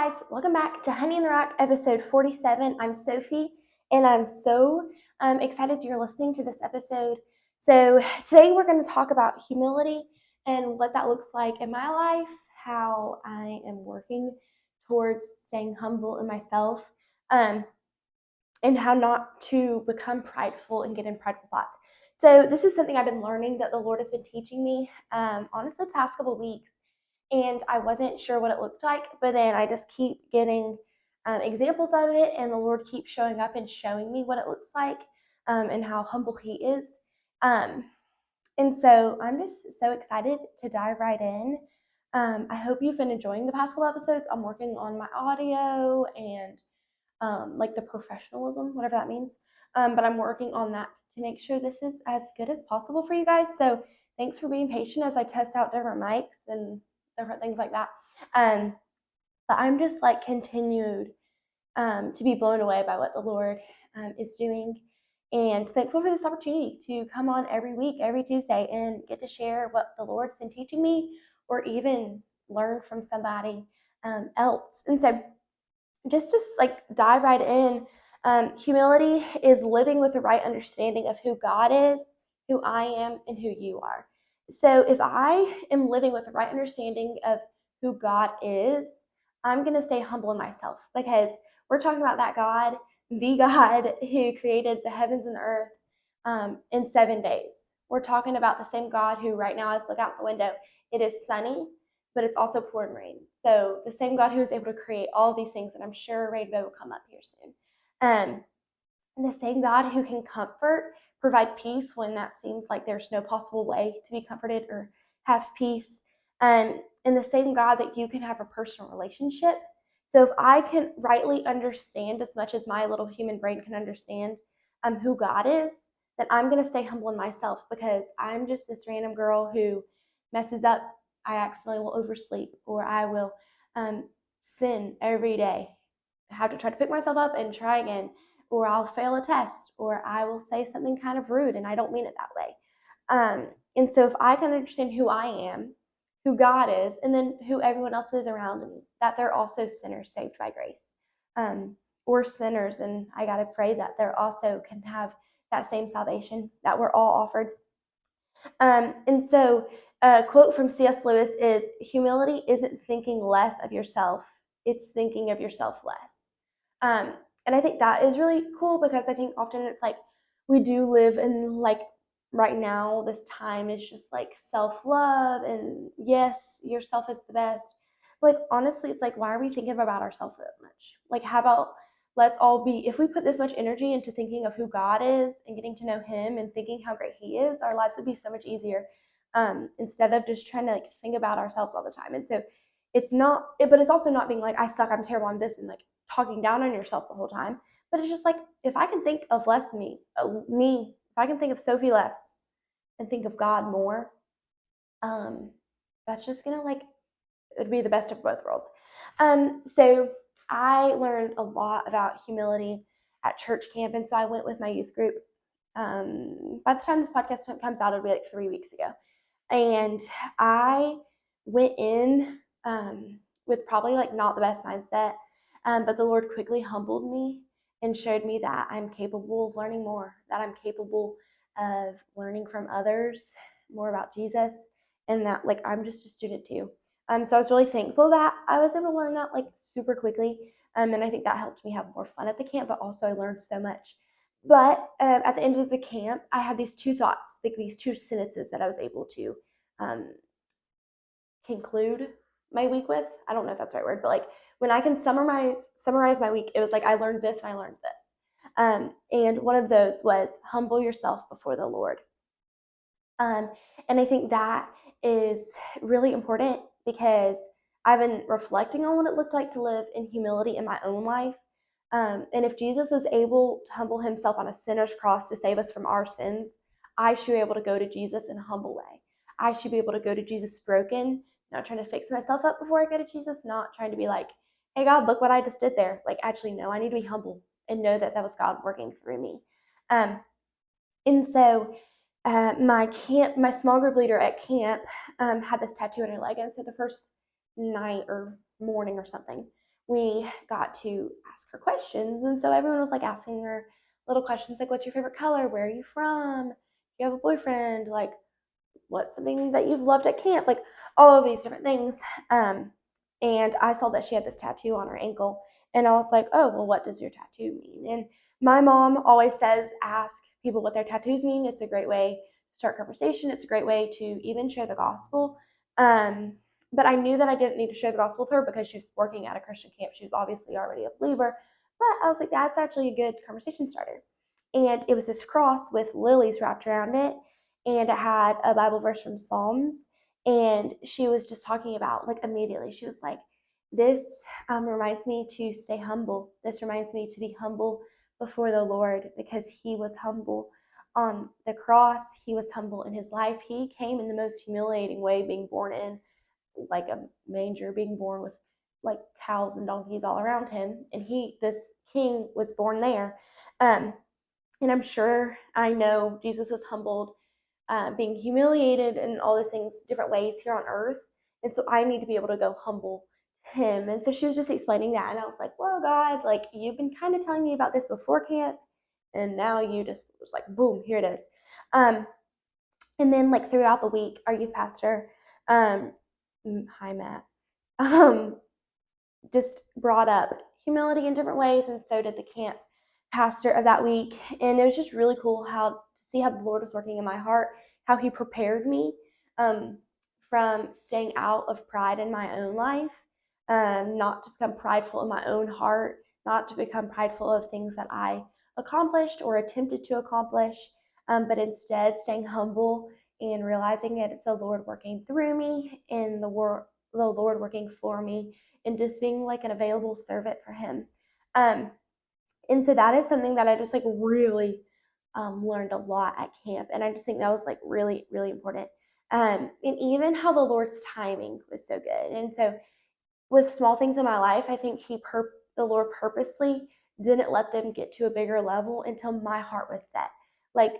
guys, welcome back to Honey in the Rock, episode 47. I'm Sophie, and I'm so excited you're listening to this episode. So, today we're going to talk about humility and what that looks like in my life, how I am working towards staying humble in myself, um, and how not to become prideful and get in prideful thoughts. So, this is something I've been learning that the Lord has been teaching me, honestly, the past couple of weeks. And I wasn't sure what it looked like, but then I just keep getting examples of it, and the Lord keeps showing up and showing me what it looks like and how humble He is. Um, and so I'm just so excited to dive right in. I hope you've been enjoying the past couple episodes. I'm working on my audio and like the professionalism, whatever that means. But I'm working on that to make sure this is as good as possible for you guys. So thanks for being patient as I test out different mics and different things like that. But I'm just like continued to be blown away by what the Lord is doing, and thankful for this opportunity to come on every week, every Tuesday, and get to share what the Lord's been teaching me, or even learn from somebody else. And so just like dive right in. Humility is living with the right understanding of who God is, who I am, and who you are. So if I am living with the right understanding of who God is, I'm going to stay humble in myself, because we're talking about that God, the God who created the heavens and the earth in 7 days. We're talking about the same God who right now, as I look out the window, it is sunny, but it's also pouring rain. So the same God who is able to create all these things, and I'm sure Rainbow will come up here soon. And the same God who can comfort, provide peace when that seems like there's no possible way to be comforted or have peace. And the same God that you can have a personal relationship. So if I can rightly understand as much as my little human brain can understand who God is, then I'm going to stay humble in myself, because I'm just this random girl who messes up. I accidentally will oversleep, or I will sin every day. I have to try to pick myself up and try again, or I'll fail a test, or I will say something kind of rude and I don't mean it that way. And so if I can understand who I am, who God is, and then who everyone else is around me, that they're also sinners saved by grace, or sinners, and I got to pray that they also can have that same salvation that we're all offered. And so a quote from C.S. Lewis is, humility isn't thinking less of yourself, it's thinking of yourself less. And I think that is really cool, because I think often it's like we do live in, like, right now, this time is just like self-love, and yes, yourself is the best. Like, honestly, it's like, why are we thinking about ourselves that much? Like, how about let's all be, if we put this much energy into thinking of who God is and getting to know Him and thinking how great He is, our lives would be so much easier, instead of just trying to like think about ourselves all the time. And so it's not, but it's also not being like, I suck, I'm terrible, I'm this, and like talking down on yourself the whole time. But it's just like, if I can think of less if I can think of Sophie less and think of God more, that's just gonna like, it'd be the best of both worlds. So I learned a lot about humility at church camp, and so I went with my youth group. By the time this podcast comes out, it'll be like 3 weeks ago, and I went in with probably like not the best mindset, but the Lord quickly humbled me and showed me that I'm capable of learning more, that I'm capable of learning from others more about Jesus, and that like I'm just a student too. So I was really thankful that I was able to learn that like super quickly, and I think that helped me have more fun at the camp, but also I learned so much. But at the end of the camp, I had these two thoughts, like these two sentences that I was able to um, conclude my week with. I don't know if that's the right word, but like when I can summarize my week, it was like I learned this and I learned this. And one of those was humble yourself before the Lord. And I think that is really important, because I've been reflecting on what it looked like to live in humility in my own life. And if Jesus was able to humble Himself on a sinner's cross to save us from our sins, I should be able to go to Jesus in a humble way. I should be able to go to Jesus broken, not trying to fix myself up before I go to Jesus, not trying to be like, hey, God, look what I just did there. Like, actually, no, I need to be humble and know that that was God working through me. And so my small group leader at camp had this tattoo on her leg, and so the first night or morning or something, we got to ask her questions. And so everyone was like asking her little questions like, what's your favorite color? Where are you from? Do you have a boyfriend? Like, what's something that you've loved at camp? Like, all of these different things. And I saw that she had this tattoo on her ankle. And I was like, oh, well, what does your tattoo mean? And my mom always says, ask people what their tattoos mean. It's a great way to start conversation. It's a great way to even share the gospel. But I knew that I didn't need to share the gospel with her because she was working at a Christian camp. She was obviously already a believer. But I was like, that's actually a good conversation starter. And it was this cross with lilies wrapped around it. And it had a Bible verse from Psalms. And she was just talking about, like, immediately, she was like, this reminds me to stay humble. This reminds me to be humble before the Lord because he was humble on the cross. He was humble in his life. He came in the most humiliating way, being born in like a manger, being born with like cows and donkeys all around him. And this king was born there. And I'm sure, I know Jesus was humbled, being humiliated and all those things, different ways here on earth. And so I need to be able to go humble him. And so she was just explaining that. And I was like, whoa, God, like you've been kind of telling me about this before camp. And now you just was like, boom, here it is. And then like throughout the week, our youth pastor, hi, Matt, just brought up humility in different ways. And so did the camp pastor of that week. And it was just really cool to see how the Lord was working in my heart, how he prepared me from staying out of pride in my own life, not to become prideful in my own heart, not to become prideful of things that I accomplished or attempted to accomplish, but instead staying humble and realizing that it's the Lord working through me and the Lord working for me and just being like an available servant for him. And so that is something that I just like really learned a lot at camp. And I just think that was like really, really important. And even how the Lord's timing was so good. And so with small things in my life, I think the Lord purposely didn't let them get to a bigger level until my heart was set. Like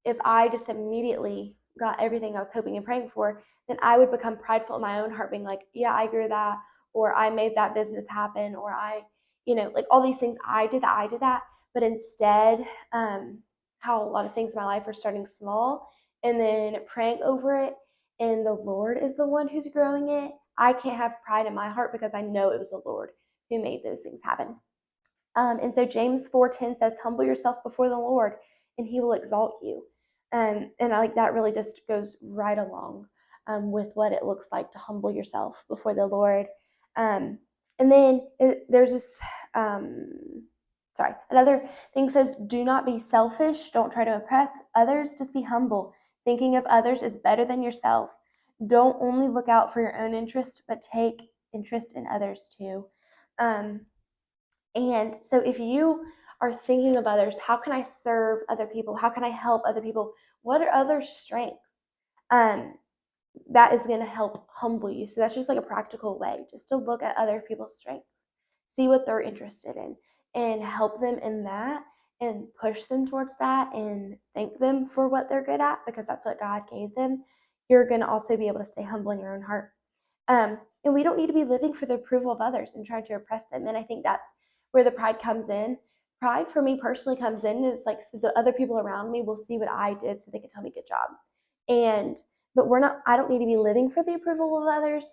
if I just immediately got everything I was hoping and praying for, then I would become prideful in my own heart, being like, yeah, I grew that, or I made that business happen, or like all these things, I did that. But instead, how a lot of things in my life are starting small and then praying over it, and the Lord is the one who's growing it. I can't have pride in my heart because I know it was the Lord who made those things happen. And so James 4:10 says, humble yourself before the Lord and he will exalt you. And I like that really just goes right along with what it looks like to humble yourself before the Lord. And then there's this, another thing says, do not be selfish. Don't try to impress others. Just be humble. Thinking of others is better than yourself. Don't only look out for your own interest, but take interest in others too. And so if you are thinking of others, how can I serve other people? How can I help other people? What are other strengths? That is going to help humble you. So that's just like a practical way, just to look at other people's strengths, see what they're interested in, and help them in that and push them towards that and thank them for what they're good at because that's what God gave them. You're going to also be able to stay humble in your own heart. And we don't need to be living for the approval of others and trying to oppress them. And I think that's where the pride comes in. Pride for me personally comes in is like so the other people around me will see what I did so they can tell me good job. But I don't need to be living for the approval of others.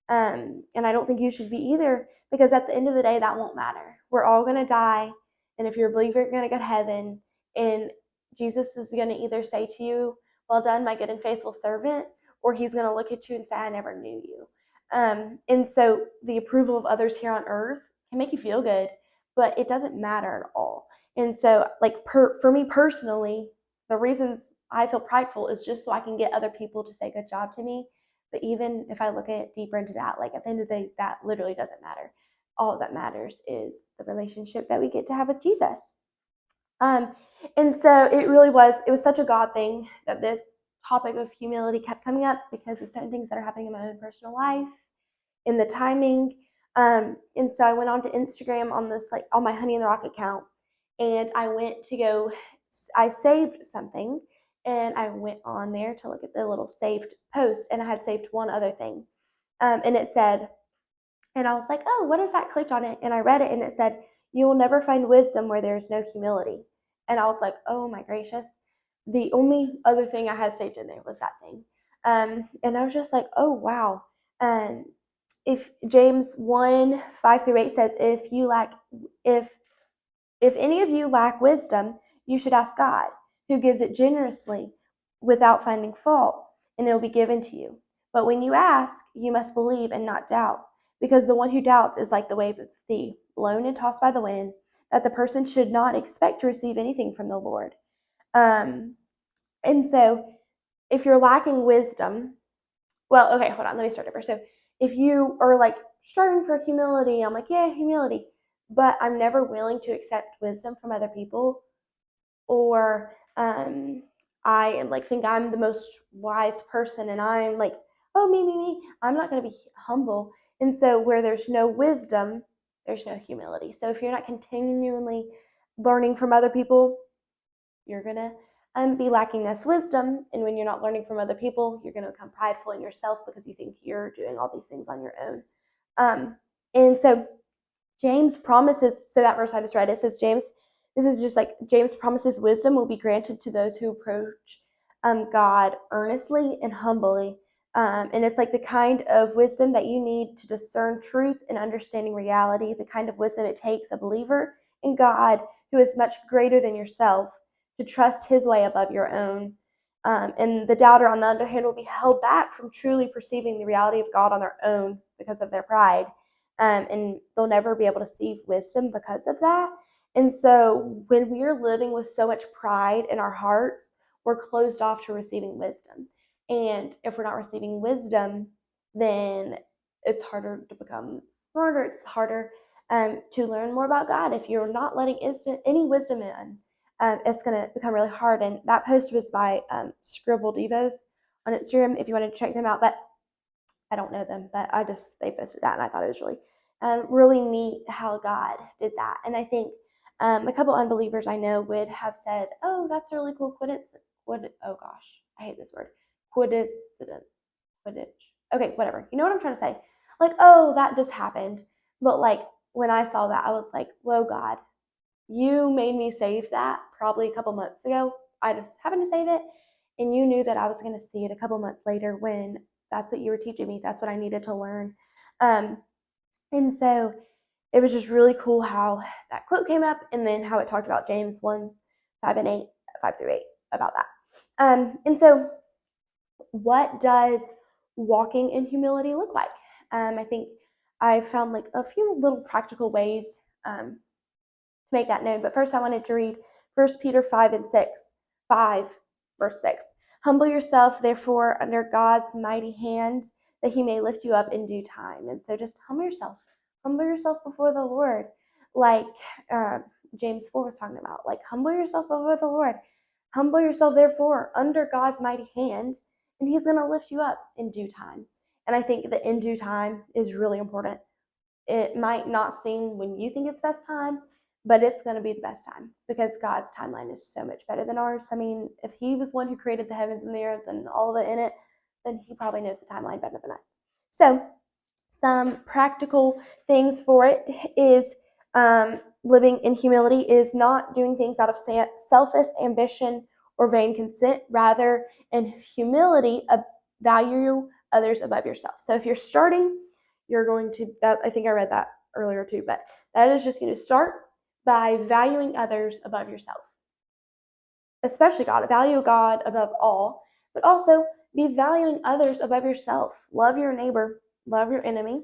And I don't think you should be either, because at the end of the day, that won't matter. We're all going to die. And if you're a believer, you're going to go to heaven. And Jesus is going to either say to you, well done, my good and faithful servant, or he's going to look at you and say, I never knew you. And so the approval of others here on earth can make you feel good, but it doesn't matter at all. And so like for me personally, the reasons I feel prideful is just so I can get other people to say good job to me. But even if I look at it deeper into that, like at the end of the day, that literally doesn't matter. All that matters is the relationship that we get to have with Jesus. And so it was such a God thing that this topic of humility kept coming up because of certain things that are happening in my own personal life, in the timing. And so I went on to Instagram on my Honey in the Rock account, and I saved something, and I went on there to look at the little saved post, and I had saved one other thing. And it said, And I was like, oh, what is that? Clicked on it and I read it and it said, you will never find wisdom where there is no humility. And I was like, oh my gracious. The only other thing I had saved in there was that thing. And I was just like, oh wow. And if James 1:5-8 says, if if any of you lack wisdom, you should ask God, who gives it generously without finding fault, and it will be given to you. But when you ask, you must believe and not doubt, because the one who doubts is like the wave of the sea, blown and tossed by the wind, that the person should not expect to receive anything from the Lord. And so, if you're lacking wisdom, well, okay, hold on, let me start over. So, if you are like striving for humility, I'm like, yeah, humility, but I'm never willing to accept wisdom from other people, or I am like think I'm the most wise person and I'm like, oh, me, I'm not going to be humble. And so where there's no wisdom, there's no humility. So if you're not continually learning from other people, you're going to be lacking this wisdom. And when you're not learning from other people, you're going to become prideful in yourself because you think you're doing all these things on your own. And so James promises, so that verse I just read, it says, this is just like James promises wisdom will be granted to those who approach God earnestly and humbly. And it's like the kind of wisdom that you need to discern truth and understanding reality, the kind of wisdom it takes a believer in God who is much greater than yourself to trust his way above your own. And the doubter, on the other hand, will be held back from truly perceiving the reality of God on their own because of their pride. And they'll never be able to see wisdom because of that. And so when we are living with so much pride in our hearts, we're closed off to receiving wisdom. And if we're not receiving wisdom, then it's harder to become smarter. It's harder to learn more about God. If you're not letting any wisdom in, it's going to become really hard. And that post was by Scribble Devos on Instagram if you want to check them out. But I don't know them, but they posted that, and I thought it was really neat how God did that. And I think a couple unbelievers I know would have said, "Oh, that's a really cool coincidence." Oh gosh, I hate this word. Coincidence. Quidditch. Okay, whatever. You know what I'm trying to say? Like, oh, that just happened. But like when I saw that, I was like, "Whoa, God, you made me save that probably a couple months ago. I just happened to save it, and you knew that I was going to see it a couple months later when that's what you were teaching me. That's what I needed to learn." And so it was just really cool how that quote came up and then how it talked about James 1:5-8, 5-8 about that. And so what does walking in humility look like? I think I found like a few little practical ways to make that known. But first I wanted to read 1 Peter 5 verse 6. Humble yourself, therefore, under God's mighty hand, that he may lift you up in due time. And so just humble yourself. Humble yourself before the Lord. Like James 4 was talking about. Like, humble yourself before the Lord. Humble yourself, therefore, under God's mighty hand, and he's going to lift you up in due time. And I think that in due time is really important. It might not seem when you think it's best time, but it's going to be the best time because God's timeline is so much better than ours. I mean, if he was one who created the heavens and the earth and all of it in it, then he probably knows the timeline better than us. So some practical things for it is living in humility is not doing things out of selfish ambition or vain conceit. Rather, in humility, value others above yourself. So if you're starting, you're going to, I think I read that earlier too, but that is just going to start by valuing others above yourself, especially God. Value God above all, but also be valuing others above yourself. Love your neighbor, love your enemy.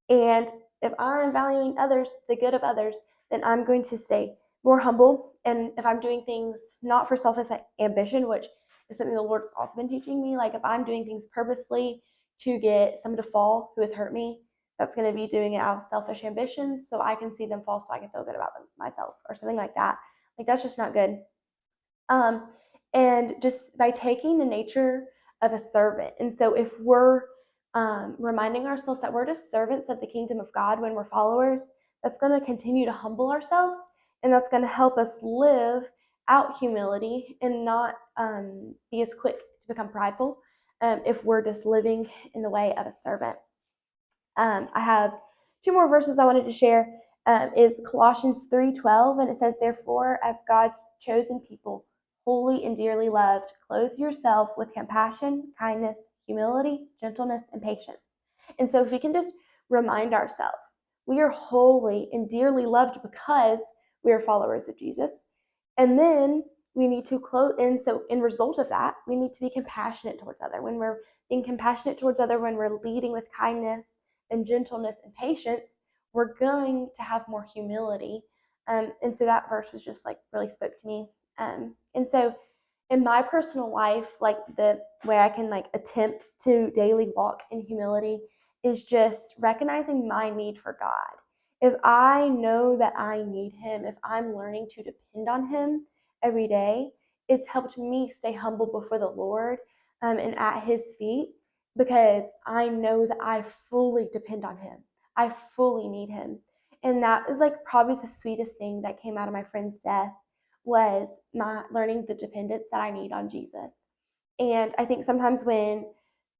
And if I'm valuing others, the good of others, then I'm going to stay more humble. And if I'm doing things not for selfish ambition, which is something the Lord's also been teaching me, like if I'm doing things purposely to get someone to fall who has hurt me, that's going to be doing it out of selfish ambition so I can see them fall so I can feel good about them myself or something like that. Like that's just not good. And just by taking the nature of a servant. And so if we're reminding ourselves that we're just servants of the kingdom of God when we're followers, that's going to continue to humble ourselves, and that's going to help us live out humility and not be as quick to become prideful if we're just living in the way of a servant. I have two more verses I wanted to share is Colossians 3:12, and it says, "Therefore, as God's chosen people, holy and dearly loved, clothe yourself with compassion, kindness, humility, gentleness, and patience." And so if we can just remind ourselves, we are holy and dearly loved because we are followers of Jesus. And then we need to clothe, and so in result of that, we need to be compassionate towards other. When we're being compassionate towards other, when we're leading with kindness and gentleness and patience, we're going to have more humility. And so that verse was just like really spoke to me. And so in my personal life, like the way I can like attempt to daily walk in humility is just recognizing my need for God. If I know that I need Him, if I'm learning to depend on Him every day, it's helped me stay humble before the Lord and at His feet, because I know that I fully depend on Him. I fully need Him. And that is like probably the sweetest thing that came out of my friend's death, was my learning the dependence that I need on Jesus. And I think sometimes when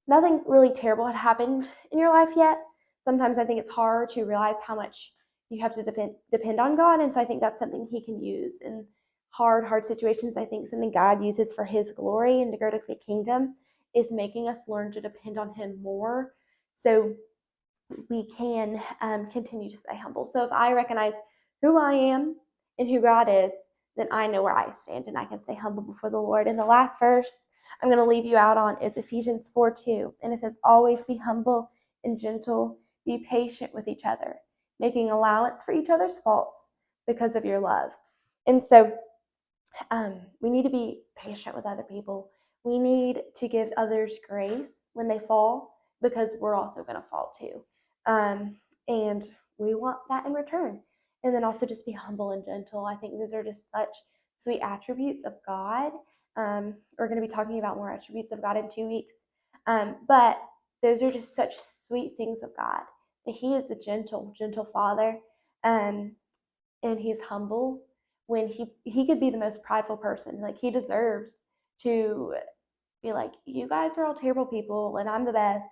nothing really terrible had happened in your life yet, sometimes I think it's hard to realize how much you have to depend on God. And so I think that's something He can use in hard situations. I think something God uses for His glory and to grow to the kingdom is making us learn to depend on Him more, so we can continue to stay humble. So if I recognize who I am and who God is, then I know where I stand and I can stay humble before the Lord. And the last verse I'm going to leave you out on is Ephesians 4:2. And it says, "Always be humble and gentle, be patient with each other, making allowance for each other's faults because of your love." And so we need to be patient with other people. We need to give others grace when they fall, because we're also going to fall too. And we want that in return. And then also just be humble and gentle. I think those are just such sweet attributes of God. We're going to be talking about more attributes of God in 2 weeks. But those are just such sweet things of God. That He is the gentle Father. And He's humble. When he could be the most prideful person. Like, He deserves to be like, you guys are all terrible people and I'm the best.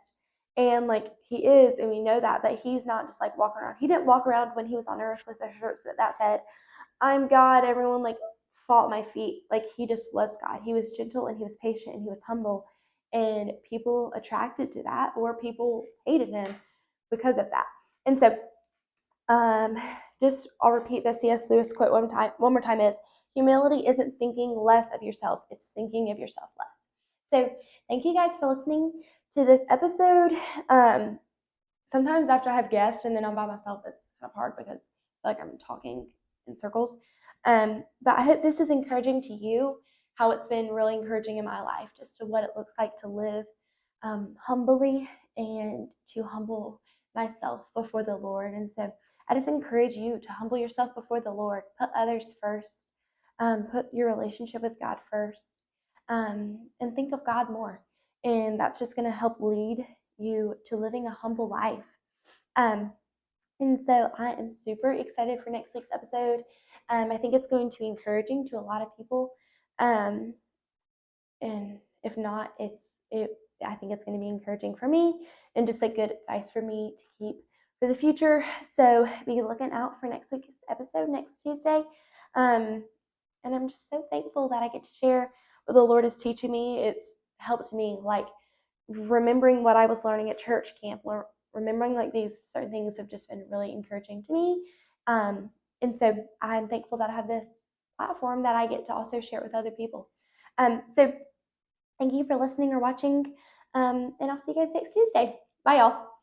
And like, He is, and we know that, but He's not just like walking around. He didn't walk around when He was on earth with a shirt that said, "I'm God, everyone like fall at my feet." Like, He just was God. He was gentle and He was patient and He was humble. And people attracted to that, or people hated Him because of that. And so just I'll repeat the C.S. Lewis quote one more time is, "Humility isn't thinking less of yourself, it's thinking of yourself less." So thank you guys for listening to this episode. Sometimes after I have guests and then I'm by myself, it's kind of hard because I feel like I'm talking in circles. But I hope this is encouraging to you, how it's been really encouraging in my life, just to what it looks like to live humbly and to humble myself before the Lord. And so I just encourage you to humble yourself before the Lord, put others first, put your relationship with God first, and think of God more. And that's just going to help lead you to living a humble life. And so I am super excited for next week's episode. I think it's going to be encouraging to a lot of people. And if not, I think it's going to be encouraging for me and just like good advice for me to keep for the future. So be looking out for next week's episode next Tuesday. And I'm just so thankful that I get to share what the Lord is teaching me. It's helped me, like, remembering what I was learning at church camp, remembering like these certain things have just been really encouraging to me. And so I'm thankful that I have this platform that I get to also share it with other people. So thank you for listening or watching, and I'll see you guys next Tuesday. Bye, y'all.